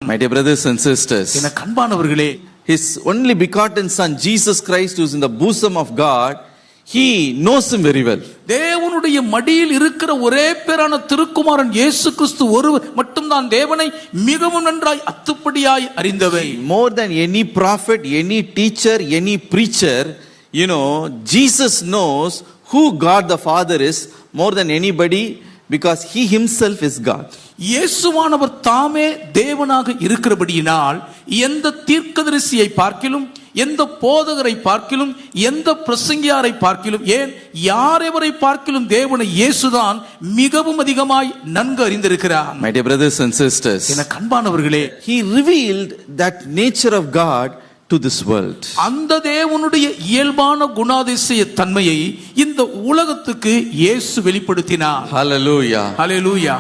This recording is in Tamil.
My dear brothers and sisters, என கண்பானவர்களே, his only begotten son Jesus Christ, who is in the bosom of God, he knows him very well. தேவனுடைய மடியில் இருக்கிற ஒரே பேரான திருக்குமாரன் இயேசு கிறிஸ்து ஒருவர் மட்டும்தான் தேவனை மிகவும் நன்றாய் அத்துப்படியாய் அறிந்தவை. More than any prophet, any teacher, any preacher, Jesus knows who God the Father is more than anybody, because he himself is God. இயேசுவானவர் தாமே தேவனாக இருக்கிறபடியினால் எந்த தீர்க்கதரிசியை பார்க்கிலும், எந்த போதகரை பார்க்கிலும், எந்த பிரசங்கியாரை பார்க்கிலும், ஏன் யாரெவரை பார்க்கிலும் தேவனை இயேசுதான் மிகவும் அதிகமாய் நன்கு அறிந்திருக்கிறார். My dear brothers and sisters, என கண்பானவர்களே, he revealed that nature of God to this world. அந்த தேவனுடைய இயல்பான குணாதிசய தன்மையை இந்த உலகத்துக்கு இயேசு வெளிப்படுத்தினார். Hallelujah. Hallelujah.